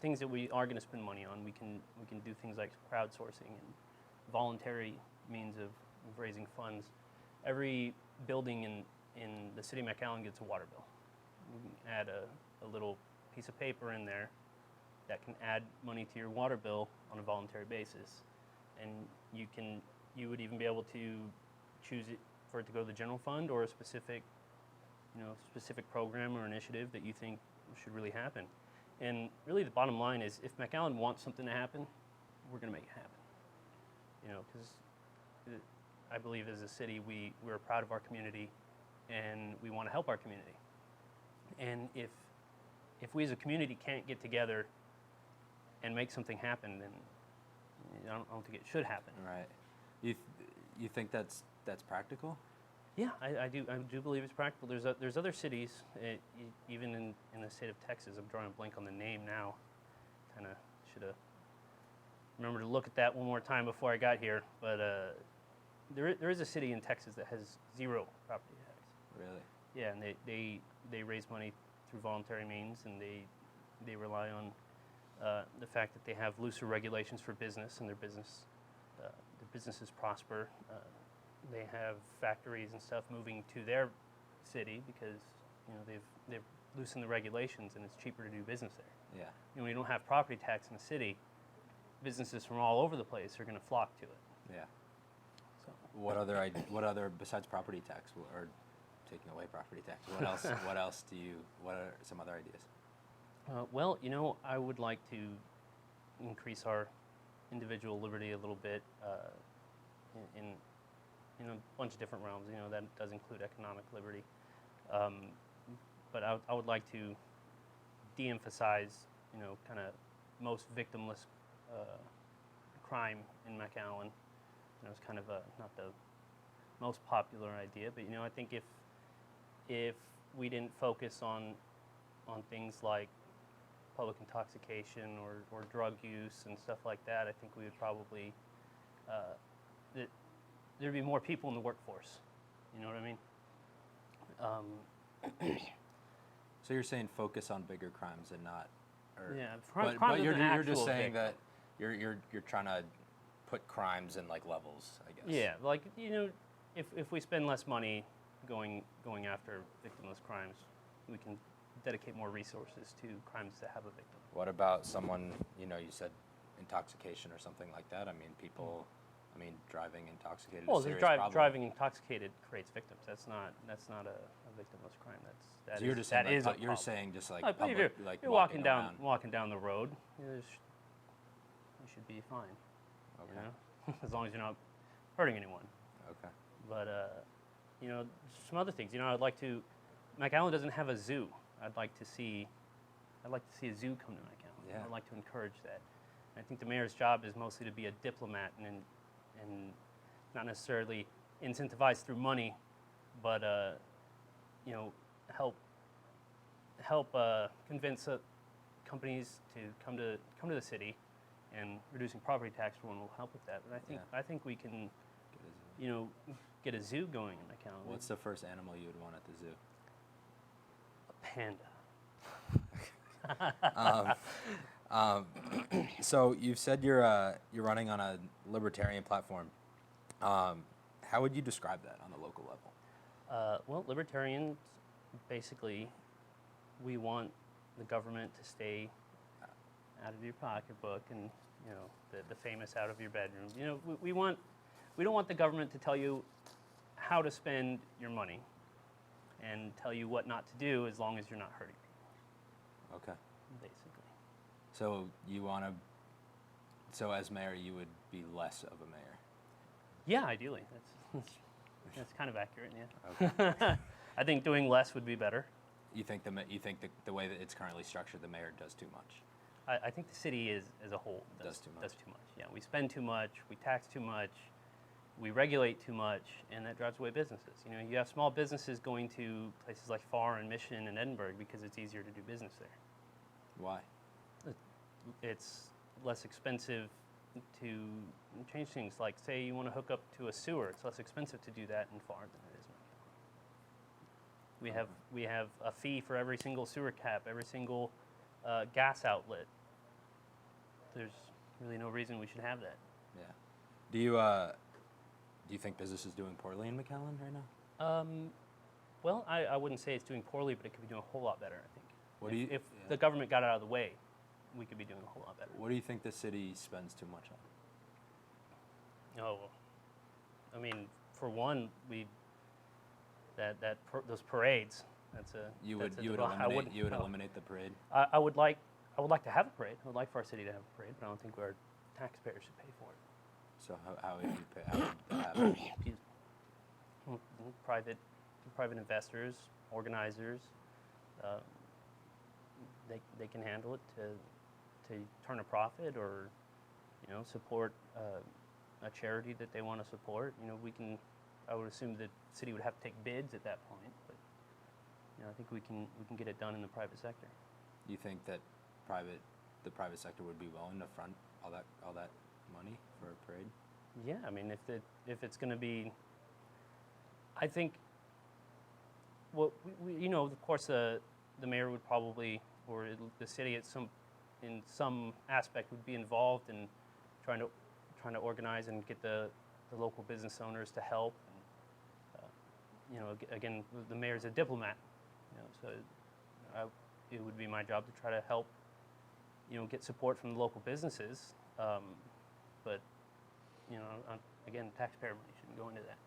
things that we are going to spend money on, we can do things like crowdsourcing and voluntary means of raising funds. Every building in the city of McAllen gets a water bill. We can add a little piece of paper in there that can add money to your water bill on a voluntary basis, and you would even be able to choose it for it to go to the general fund or a specific program or initiative that you think should really happen. And really, the bottom line is, if McAllen wants something to happen, we're going to make it happen. You know, because I believe as a city, we're proud of our community, and we want to help our community. And if we as a community can't get together and make something happen, then I don't think it should happen. Right. You think that's practical? Yeah, I do believe it's practical. There's other cities, even in the state of Texas. I'm drawing a blank on the name now. Kind of should have remembered to look at that one more time before I got here. But there is a city in Texas that has 0 property tax. Really? Yeah, and they raise money through voluntary means, and they rely on the fact that they have looser regulations for business, and their businesses prosper. They have factories and stuff moving to their city because they've loosened the regulations, and it's cheaper to do business there. Yeah. When you don't have property tax in the city, businesses from all over the place are going to flock to it. Yeah. So What other besides property tax or taking away property tax? What else what are some other ideas? well, I would like to increase our individual liberty a little bit in a bunch of different realms. That does include economic liberty. But I would like to de-emphasize, kind of most victimless crime in McAllen. It's kind of not the most popular idea, but I think if we didn't focus on things like public intoxication or drug use and stuff like that, I think we would probably there'd be more people in the workforce. You know what I mean? So you're saying focus on bigger crimes and not, Yeah, but crime you're with an just actual saying victim. that you're trying to put crimes in like levels, I guess. Yeah, like if we spend less money going after victimless crimes, we can dedicate more resources to crimes that have a victim. What about someone, you said intoxication or something like that? I mean, driving intoxicated is a serious problem. Driving intoxicated creates victims. That's not a victimless crime. So you're just saying, that is a you're problem. saying just like Like, public, you're walking down the road, you should be fine. Okay. As long as you're not hurting anyone. Okay. But some other things. I'd like to. McAllen doesn't have a zoo. I'd like to see a zoo come to McAllen. Yeah. I'd like to encourage that. And I think the mayor's job is mostly to be a diplomat and not necessarily incentivized through money, but help convince companies to come to the city, and reducing property tax for one will help with that. But I think we can, get a zoo going in McAllen. What's the first animal you would want at the zoo? A panda. So you've said you're running on a libertarian platform. How would you describe that on the local level? Well, libertarians, basically, we want the government to stay out of your pocketbook and, the famous out of your bedroom. We don't want the government to tell you how to spend your money and tell you what not to do as long as you're not hurting people. Okay. Basically. So as mayor, you would be less of a mayor? Yeah, ideally. That's kind of accurate, yeah. Okay. I think doing less would be better. You think the way that it's currently structured, the mayor does too much? I think the city as a whole Does too much. Does too much. Yeah, we spend too much, we tax too much, we regulate too much, and that drives away businesses. You have small businesses going to places like Farr and Mission and Edinburgh because it's easier to do business there. Why? It's less expensive to change things. Like, say you want to hook up to a sewer, it's less expensive to do that in Farr than it is in McAllen. We have a fee for every single sewer cap, every single gas outlet. There's really no reason we should have that. Yeah. Do you think business is doing poorly in McAllen right now? Well, I wouldn't say it's doing poorly, but it could be doing a whole lot better, I think. If yeah. the government got out of the way, we could be doing a whole lot better. What do you think the city spends too much on? Oh, I mean, for one, those parades. You would eliminate the parade? I would like to have a parade. I would like for our city to have a parade, but I don't think our taxpayers should pay for it. So how would you pay? How would that happen? Excuse me. Private investors, organizers, uh, they can handle it to turn a profit, or support a charity that they want to support. I would assume the city would have to take bids at that point, but I think we can get it done in the private sector. You think that the private sector would be willing to front all that money for a parade? Yeah, I mean, if it's going to be, I think, well, of course, the mayor would probably, or the city in some aspect would be involved in trying to organize and get the local business owners to help. And, again, the mayor's a diplomat, so it would be my job to try to help, get support from the local businesses. But, again, taxpayer money shouldn't go into that.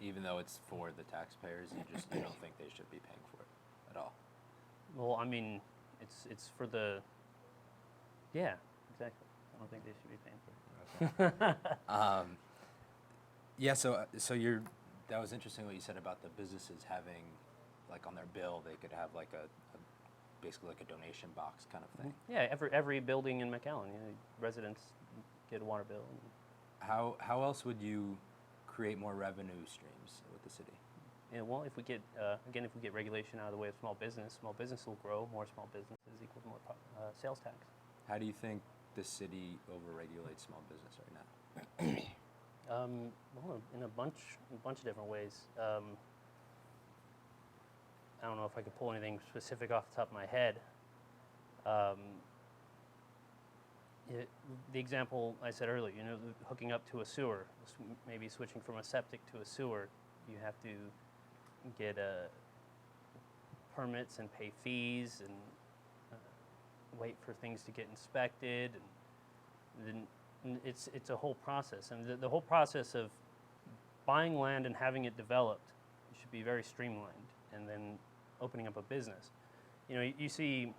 Even though it's for the taxpayers, you don't think they should be paying for it at all? Well, I mean, it's for the, yeah, exactly. I don't think they should be paying for it. Okay. Yeah, so that was interesting what you said about the businesses having, like on their bill, they could have like basically like a donation box kind of thing. Yeah, every building in McAllen, residents get a water bill. How else would you create more revenue streams with the city? Yeah, well, if we get regulation out of the way of small business will grow. More small businesses equals more sales tax. How do you think the city overregulates small business right now? Well, in a bunch of different ways. I don't know if I could pull anything specific off the top of my head. The example I said earlier, hooking up to a sewer, maybe switching from a septic to a sewer, you have to get permits and pay fees and wait for things to get inspected, and then it's a whole process. And the whole process of buying land and having it developed should be very streamlined, and then opening up a business. You see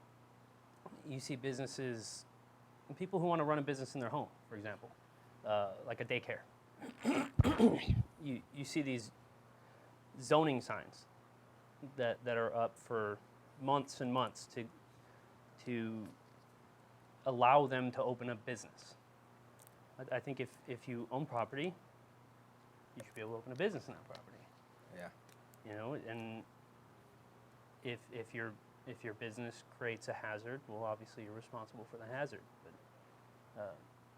businesses, people who want to run a business in their home, for example, like a daycare. You see these zoning signs that are up for months and months to allow them to open a business. I think if you own property, you should be able to open a business in that property. Yeah. And if your business creates a hazard, well, obviously you're responsible for the hazard. But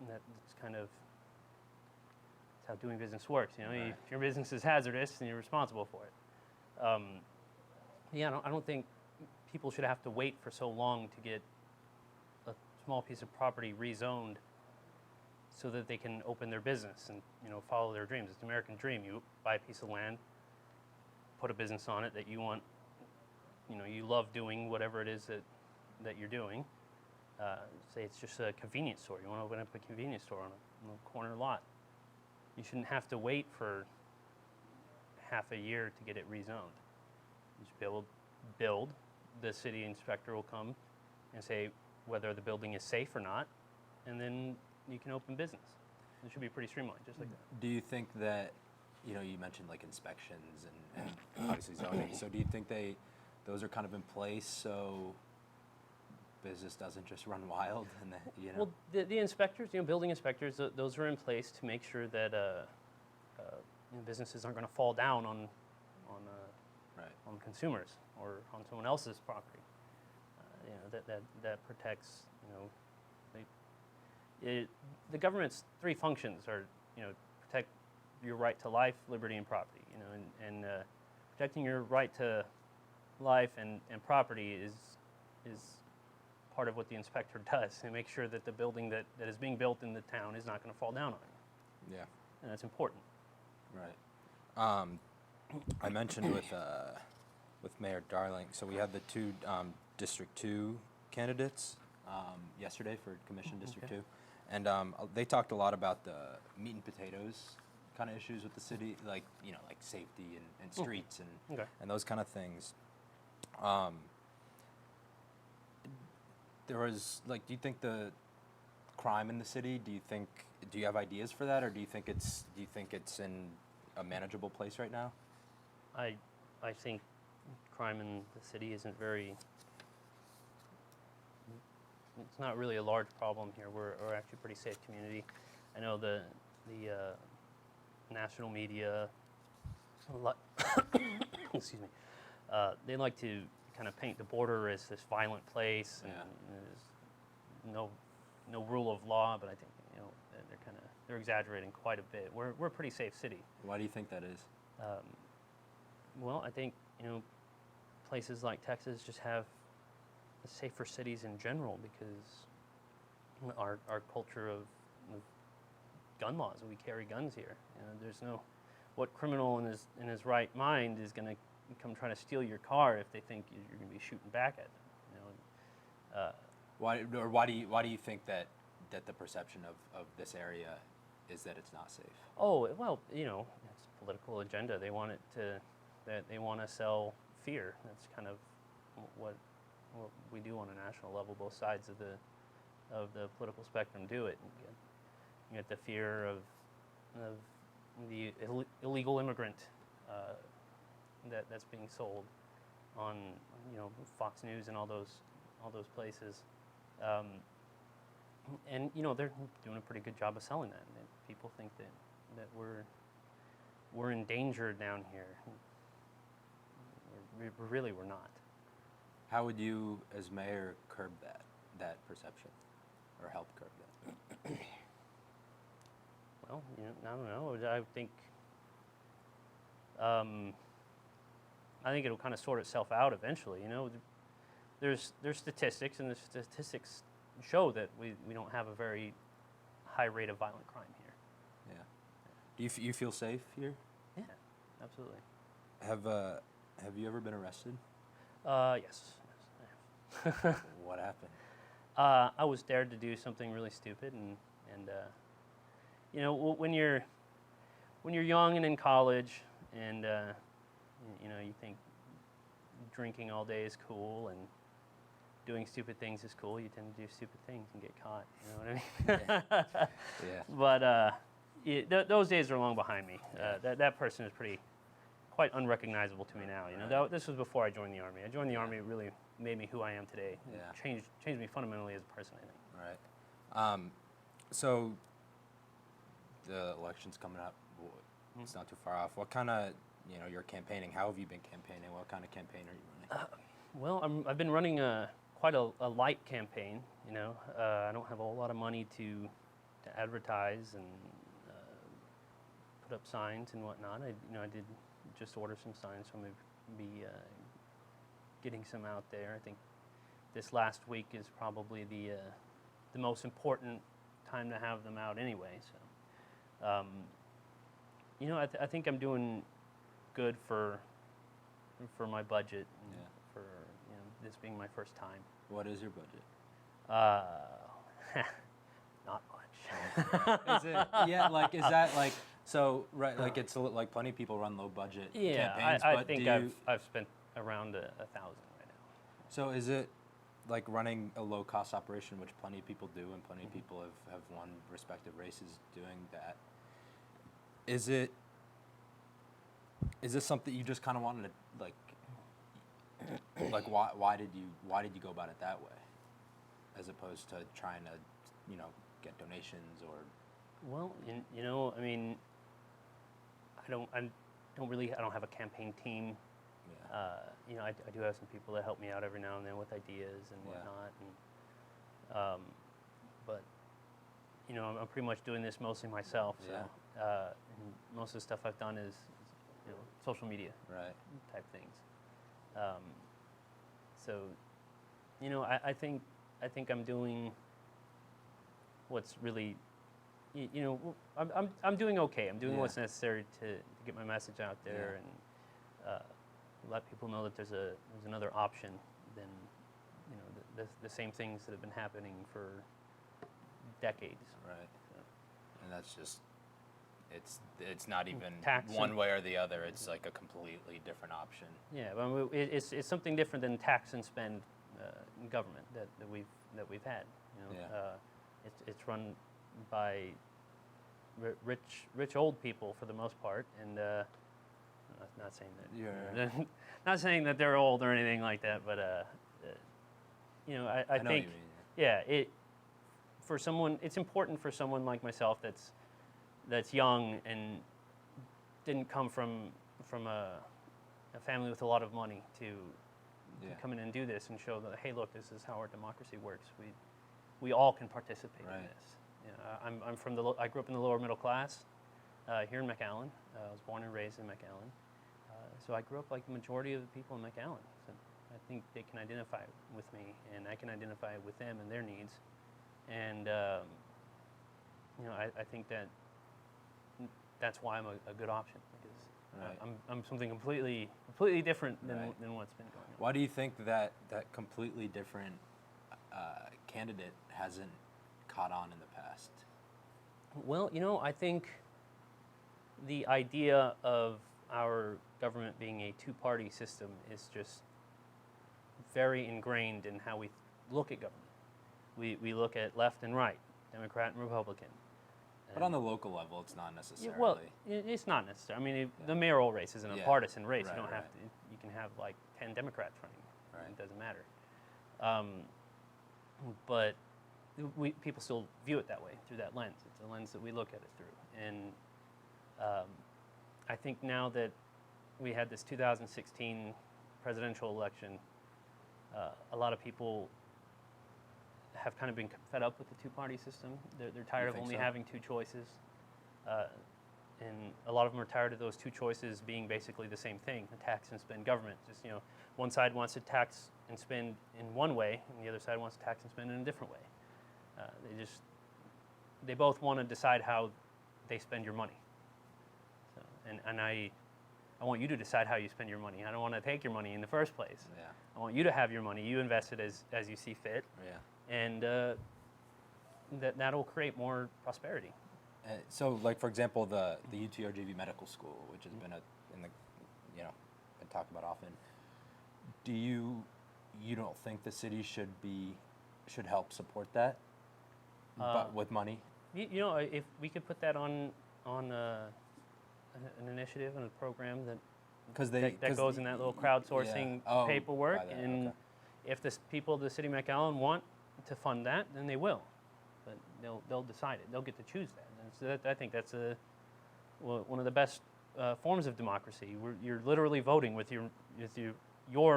that's kind of how doing business works. Right. If your business is hazardous, then you're responsible for it. I don't think people should have to wait for so long to get a small piece of property rezoned so that they can open their business and follow their dreams. It's the American dream. You buy a piece of land, put a business on it that you want, you love doing whatever it is that you're doing. Say it's just a convenience store. You want to open up a convenience store on a corner lot. You shouldn't have to wait for half a year to get it rezoned. You should be able to build. The city inspector will come and say whether the building is safe or not, and then you can open business. It should be pretty streamlined, just like that. Do you think that, you mentioned like inspections and obviously zoning, so do you think those are kind of in place so business doesn't just run wild and Well, the inspectors, building inspectors, those are in place to make sure that businesses aren't going to fall down on consumers or on someone else's property. That protects. The government's three functions are protect your right to life, liberty, and property. And protecting your right to life and property is part of what the inspector does, and make sure that the building that is being built in the town is not going to fall down on you. Yeah. And that's important. Right. I mentioned with Mayor Darling, so we had the two District 2 candidates yesterday for Commission District 2, and they talked a lot about the meat and potatoes kind of issues with the city, like like safety and streets and those kind of things. There was do you think the crime in the city? Do you have ideas for that, or do you think it's in a manageable place right now? I think crime in the city isn't very. It's not really a large problem here. We're actually a pretty safe community. I know the national media, excuse me, they like to kind of paint the border as this violent place, and there's no rule of law. But I think they're exaggerating quite a bit. We're a pretty safe city. Why do you think that is? Well, I think places like Texas just have safer cities in general because our culture of gun laws. We carry guns here. There's what criminal in his right mind is going to come trying to steal your car if they think you're going to be shooting back at them. Why do you think that the perception of this area is that it's not safe? Oh well, it's a political agenda. They want they want to sell fear. That's kind of what we do on a national level. Both sides of the political spectrum do it. You get the fear of the illegal immigrant that's being sold on Fox News and all those places, and they're doing a pretty good job of selling that. And people think that we're in danger down here. We're not. How would you, as mayor, curb that perception, or help curb that? Well, I don't know. I think it'll kind of sort itself out eventually. There's statistics, and the statistics show that we don't have a very high rate of violent crime here. Yeah. Do you feel safe here? Yeah, absolutely. Have you ever been arrested? Yes. What happened? I was dared to do something really stupid, and when you're young and in college, and you think drinking all day is cool and doing stupid things is cool, you tend to do stupid things and get caught. You know what I mean? Yeah. But those days are long behind me. That person is quite unrecognizable to me now. Right. This was before I joined the Army. I joined the Army, it really made me who I am today. Yeah. Changed me fundamentally as a person, I think. Right. So the election's coming up. It's not too far off. What kind of, you're campaigning. How have you been campaigning? What kind of campaign are you running? Well, I've been running quite a light campaign. I don't have a whole lot of money to advertise and put up signs and whatnot. I did just order some signs, so I'm going to be getting some out there. I think this last week is probably the most important time to have them out anyway. So, I think I'm doing good for my budget, and for this being my first time. What is your budget? Not much. Is it? Yeah. Is that like? So right, it's like plenty of people run low budget campaigns. I think I've spent around $1,000 right now. So is it like running a low cost operation, which plenty of people do, and plenty of people have won respective races doing that? Is this something you just kind of wanted to why did you go about it that way, as opposed to trying to get donations or? Well, I mean, I don't have a campaign team. Yeah. I do have some people that help me out every now and then with ideas and whatnot, and but I'm pretty much doing this mostly myself. So and most of the stuff I've done is social media type things. So I think I'm doing what's really. I'm doing okay. I'm doing what's necessary to get my message out there and let people know that there's another option than the same things that have been happening for decades. Right. So. And that's just it's not even tax one way or the other. It's like a completely different option. Yeah, but it's something different than tax and spend government that we've had. It's run by rich old people for the most part, and not saying that not saying that they're old or anything like that, but you know, I know think what you mean, it's important for someone like myself that's young and didn't come from a family with a lot of money to come in and do this and show that, hey, look, this is how our democracy works. We all can participate in this. You know, I grew up in the lower middle class here in McAllen. I was born and raised in McAllen. So I grew up like the majority of the people in McAllen. So I think they can identify with me, and I can identify with them and their needs. And you know, I think that's why I'm a good option, because I'm something completely different than what's been going on. Why do you think that completely different candidate hasn't caught on in the past? Well, you know, I think the idea of our government being a two-party system is just very ingrained in how we look at government. We look at left and right, Democrat and Republican. But on the local level, it's not necessarily. Well, it's not necessary. I mean, the mayoral race isn't a partisan race. You don't have to. You can have like 10 Democrats running. Right. It doesn't matter. But people still view it that way, through that lens. It's a lens that we look at it through. And I think now that we had this 2016 presidential election, a lot of people have kind of been fed up with the two-party system. They're tired of only having two choices. And a lot of them are tired of those two choices being basically the same thing, a tax and spend government. Just, you know, one side wants to tax and spend in one way, and the other side wants to tax and spend in a different way. They both want to decide how they spend your money. So, and I want you to decide how you spend your money. I don't want to take your money in the first place. Yeah. I want you to have your money. You invest it as you see fit. Yeah. And that'll create more prosperity. So, like for example, the UTRGV Medical School, which has been been talked about often. Do you don't think the city should help support that, but with money? You know, if we could put that on an initiative and a program that goes in that little crowdsourcing paperwork, and if the people of the city of McAllen want to fund that, then they will. But they'll decide it. They'll get to choose that. And so I think that's one of the best forms of democracy. You're literally voting with your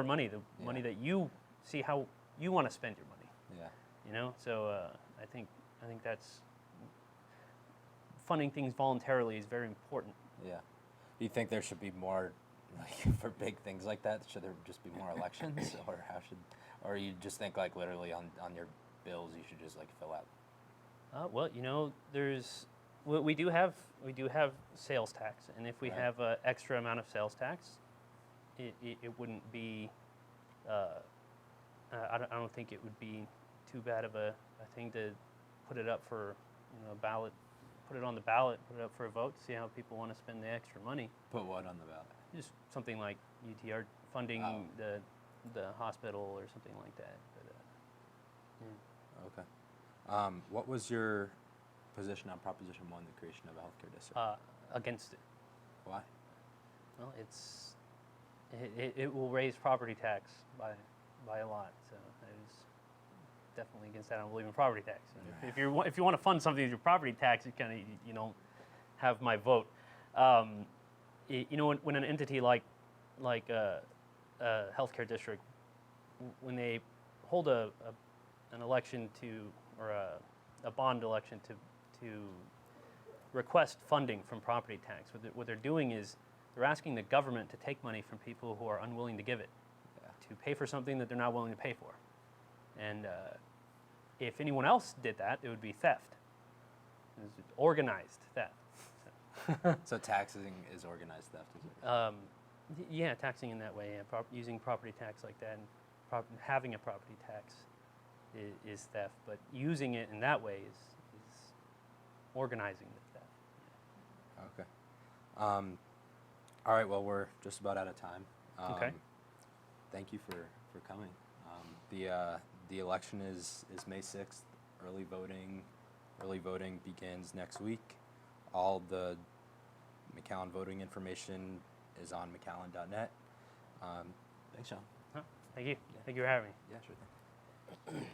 money, the money that you see how you want to spend your money. Yeah. You know, so I think that's funding things voluntarily is very important. Yeah. Do you think there should be more, like, for big things like that? Should there just be more elections, or you just think like literally on your bills you should just like fill out? Well, you know, we do have sales tax, and if we have an extra amount of sales tax, it wouldn't be. I don't think it would be too bad of a thing to put it up for a ballot, put it on the ballot, put it up for a vote, see how people want to spend the extra money. Put what on the ballot? Just something like UTR funding the hospital or something like that. But, Okay. What was your position on Proposition 1, the creation of a healthcare district? Against it. Why? Well, it will raise property tax by a lot, so I was definitely against that. I don't believe in property tax. If you want to fund something with your property tax, you don't have my vote. You know, when an entity like a healthcare district, when they hold an election or a bond election to request funding from property tax, what they're doing is they're asking the government to take money from people who are unwilling to give it, to pay for something that they're not willing to pay for. And if anyone else did that, it would be theft. It's organized theft. So taxing is organized theft, is it? Yeah, taxing in that way, using property tax like that, and having a property tax is theft, but using it in that way is organizing the theft. Okay. All right, well, we're just about out of time. Okay. Thank you for coming. The election is May 6th, early voting. Early voting begins next week. All the McAllen voting information is on McAllen.net. Thanks, Sean. Thank you. Thank you for having me. Yeah, sure thing.